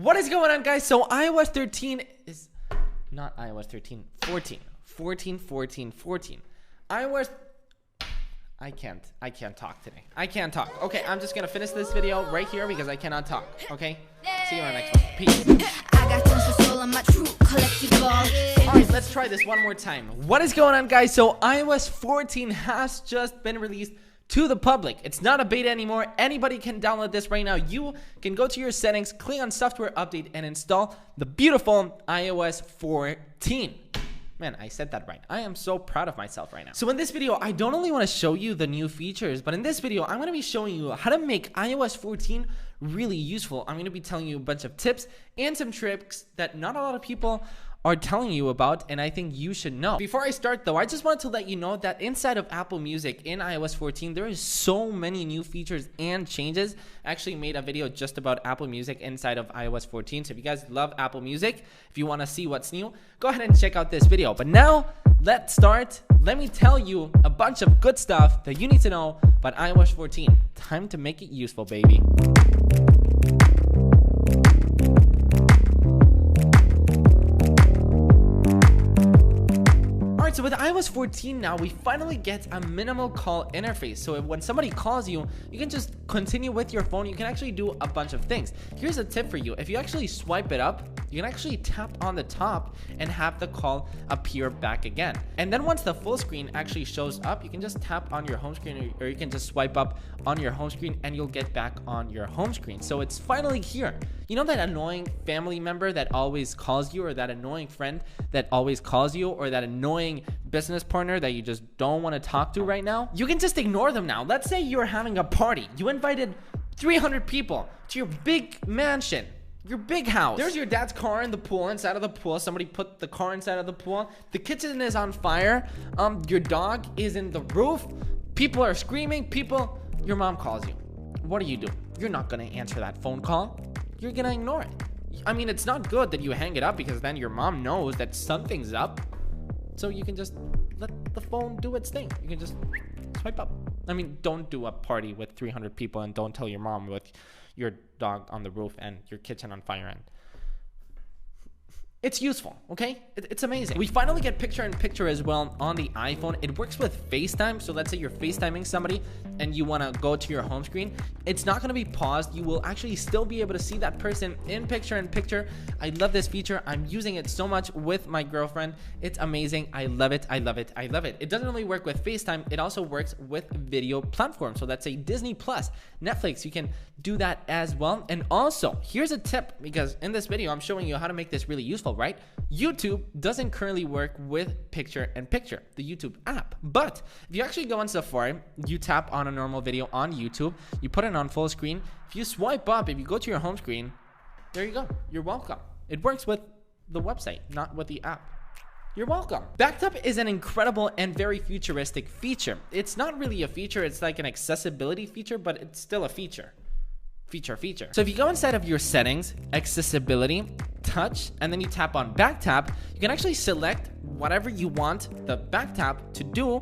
What is going on, guys? So iOS 13 is not iOS 13, 14 iOS. I can't talk today. I can't talk. Okay, I'm just gonna finish this video right here because I cannot talk. Okay, see you on the next one. Peace. Alright, let's try this one more time. What is going on, guys? So iOS 14 has just been released to the public. It's not a beta anymore. Anybody can download this right now. You can go to your settings, click on software update, and install the beautiful iOS 14. Man, I said that right. I am so proud of myself right now. So in this video, I don't only want to show you the new features, but in this video, I'm going to be showing you how to make iOS 14 really useful. I'm going to be telling you a bunch of tips and some tricks that not a lot of people are telling you about, and I think you should know. Before I start though, I just wanted to let you know that inside of Apple Music in iOS 14, there is so many new features and changes. I actually made a video just about Apple Music inside of iOS 14. So if you guys love Apple Music, if you want to see what's new, go ahead and check out this video. But now, let's start. Let me tell you a bunch of good stuff that you need to know about iOS 14. Time to make it useful, baby. So with iOS 14 now, we finally get a minimal call interface. So when somebody calls you, you can just continue with your phone. You can actually do a bunch of things. Here's a tip for you. If you actually swipe it up, you can actually tap on the top and have the call appear back again. And then once the full screen actually shows up, you can just tap on your home screen, or you can just swipe up on your home screen and you'll get back on your home screen. So it's finally here. You know that annoying family member that always calls you, or that annoying friend that always calls you, or that annoying business partner that you just don't want to talk to right now? You can just ignore them now. Let's say you're having a party. You invited 300 people to your big mansion, your big house. There's your dad's car in the pool, inside of the pool. Somebody put the car inside of the pool. The kitchen is on fire. Your dog is in the roof. People are screaming. Your mom calls you. What do? You're not going to answer that phone call. You're going to ignore it. I mean, it's not good that you hang it up, because then your mom knows that something's up. So you can just let the phone do its thing. You can just swipe up. I mean, don't do a party with 300 people, and don't tell your mom with your dog on the roof and your kitchen on fire. And it's useful, okay? It's amazing. We finally get picture-in-picture as well on the iPhone. It works with FaceTime. So let's say you're FaceTiming somebody and you want to go to your home screen. It's not going to be paused. You will actually still be able to see that person in picture-in-picture. I love this feature. I'm using it so much with my girlfriend. It's amazing. I love it. I love it. I love it. It doesn't only work with FaceTime. It also works with video platforms. So let's say Disney Plus, Netflix, you can do that as well. And also, here's a tip, because in this video, I'm showing you how to make this really useful, right? YouTube doesn't currently work with picture-in-picture, the YouTube app. But if you actually go on Safari, you tap on a normal video on YouTube, you put it on full screen. If you swipe up, if you go to your home screen, there you go. You're welcome. It works with the website, not with the app. You're welcome. Backed up is an incredible and very futuristic feature. It's not really a feature. It's like an accessibility feature, but it's still a feature. Feature. So if you go inside of your settings, accessibility, touch, and then you tap on back tap, you can actually select whatever you want the back tap to do.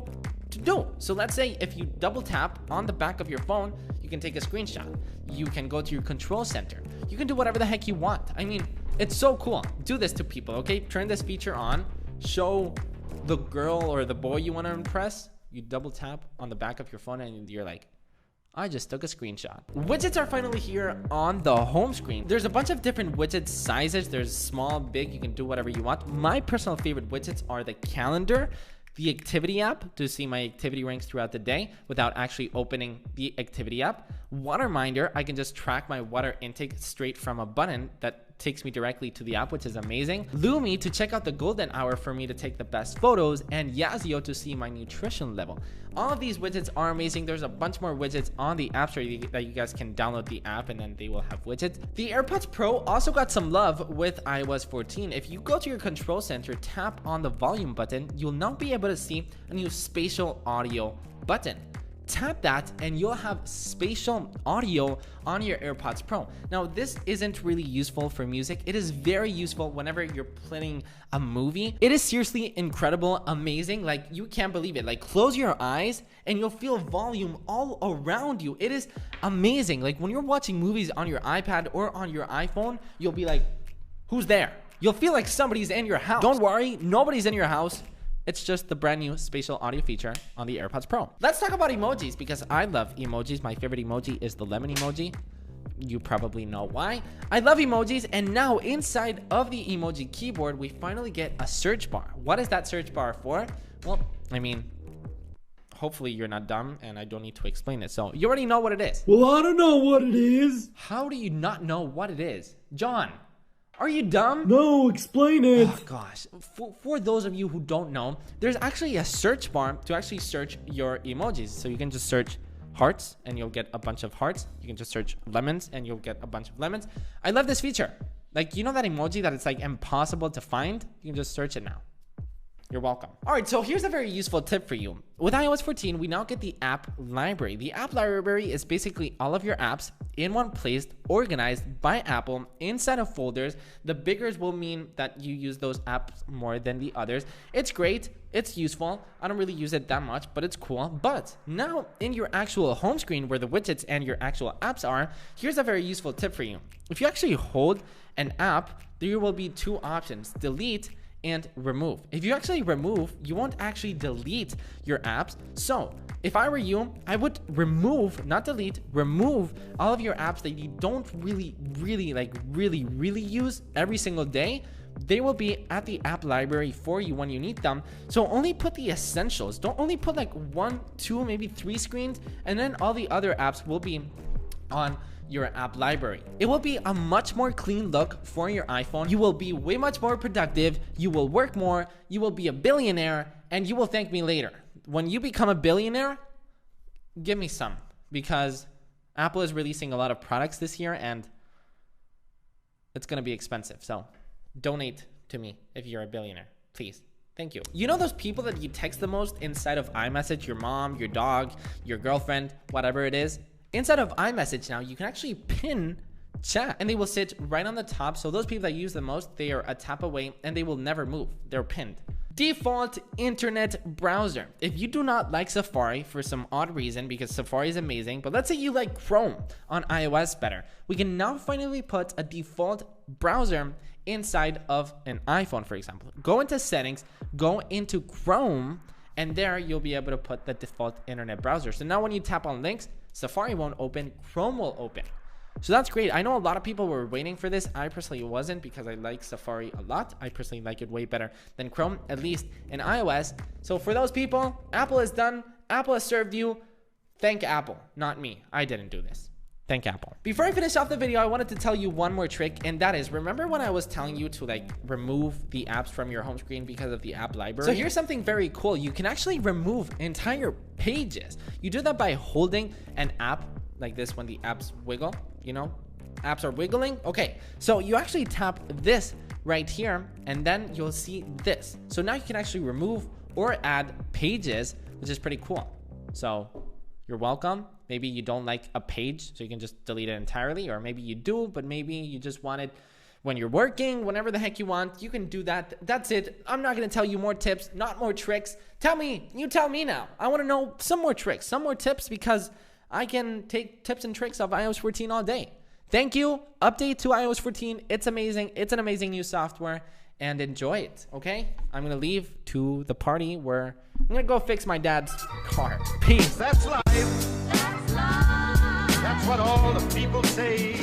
So let's say if you double tap on the back of your phone, you can take a screenshot. You can go to your control center. You can do whatever the heck you want. I mean, it's so cool. Do this to people, okay? Turn this feature on. Show the girl or the boy you want to impress. You double tap on the back of your phone and you're like, I just took a screenshot. Widgets are finally here on the home screen. There's a bunch of different widget sizes. There's small, big, you can do whatever you want. My personal favorite widgets are the calendar, the activity app to see my activity ranks throughout the day without actually opening the activity app. Water reminder, I can just track my water intake straight from a button that takes me directly to the app, which is amazing. Lumi to check out the golden hour for me to take the best photos, and Yazio to see my nutrition level. All of these widgets are amazing. There's a bunch more widgets on the App Store that you guys can download the app, and then they will have widgets. The AirPods Pro also got some love with iOS 14. If you go to your control center, tap on the volume button, you'll now be able to see a new spatial audio button. tap that and you'll have spatial audio on your AirPods Pro. Now, this isn't really useful for music. It is very useful whenever you're playing a movie. It is seriously incredible, amazing. Like, you can't believe it. Like, close your eyes and you'll feel volume all around you. It is amazing. Like, when you're watching movies on your iPad or on your iPhone, you'll be like, who's there? You'll feel like somebody's in your house. Don't worry, nobody's in your house. It's just the brand new spatial audio feature on the AirPods Pro. Let's talk about emojis, because I love emojis. My favorite emoji is the lemon emoji. You probably know why. I love emojis, and now inside of the emoji keyboard, we finally get a search bar. What is that search bar for? Well, I mean, hopefully you're not dumb and I don't need to explain it. So you already know what it is. Well, I don't know what it is. How do you not know what it is? John, are you dumb? No, explain it. Oh gosh, for those of you who don't know, there's actually a search bar to actually search your emojis. So you can just search hearts and you'll get a bunch of hearts. You can just search lemons and you'll get a bunch of lemons. I love this feature. Like, you know that emoji that it's like impossible to find? You can just search it now. You're welcome. All right, so here's a very useful tip for you. With iOS 14, we now get the app library. The app library is basically all of your apps in one place, organized by Apple inside of folders. The bigger will mean that you use those apps more than the others. It's great. It's useful. I don't really use it that much, but it's cool. But now in your actual home screen where the widgets and your actual apps are, here's a very useful tip for you. If you actually hold an app, there will be two options: delete and remove. If you actually remove, you won't actually delete your apps. So if I were you, I would remove, not delete, remove all of your apps that you don't really use every single day. They will be at the app library for you when you need them. So only put the essentials. Don't only put like 1, 2, maybe 3 screens, and then all the other apps will be on your app library. It will be a much more clean look for your iPhone. You will be way much more productive. You will work more. You will be a billionaire, and you will thank me later. When you become a billionaire, give me some, because Apple is releasing a lot of products this year and it's going to be expensive. So donate to me if you're a billionaire, please. Thank you. You know those people that you text the most inside of iMessage, your mom, your dog, your girlfriend, whatever it is? Inside of iMessage now, you can actually pin chat and they will sit right on the top. So those people that use the most, they are a tap away and they will never move. They're pinned. Default internet browser. If you do not like Safari for some odd reason, because Safari is amazing, but let's say you like Chrome on iOS better, we can now finally put a default browser inside of an iPhone, for example. Go into settings, go into Chrome, and there you'll be able to put the default internet browser. So now when you tap on links, Safari won't open, Chrome will open. So that's great. I know a lot of people were waiting for this. I personally wasn't, because I like Safari a lot. I personally like it way better than Chrome, at least in iOS. So for those people, Apple is done. Apple has served you. Thank Apple, not me. I didn't do this. Thank Apple. Before I finish off the video, I wanted to tell you one more trick, and that is, remember when I was telling you to like remove the apps from your home screen because of the app library? So here's something very cool. You can actually remove entire pages. You do that by holding an app like this when the apps wiggle, you know, apps are wiggling. Okay, so you actually tap this right here and then you'll see this. So now you can actually remove or add pages, which is pretty cool. So you're welcome. Maybe you don't like a page, so you can just delete it entirely, or maybe you do, but maybe you just want it when you're working, whenever the heck you want. You can do that. That's it. I'm not going to tell you more tips, not more tricks. Tell me, you tell me now. I want to know some more tricks, some more tips, because I can take tips and tricks of iOS 14 all day. Thank you. Update to iOS 14. It's amazing. It's an amazing new software, and enjoy it, okay? I'm going to leave to the party where I'm going to go fix my dad's car. Peace. That's life. That's life. That's what all the people say.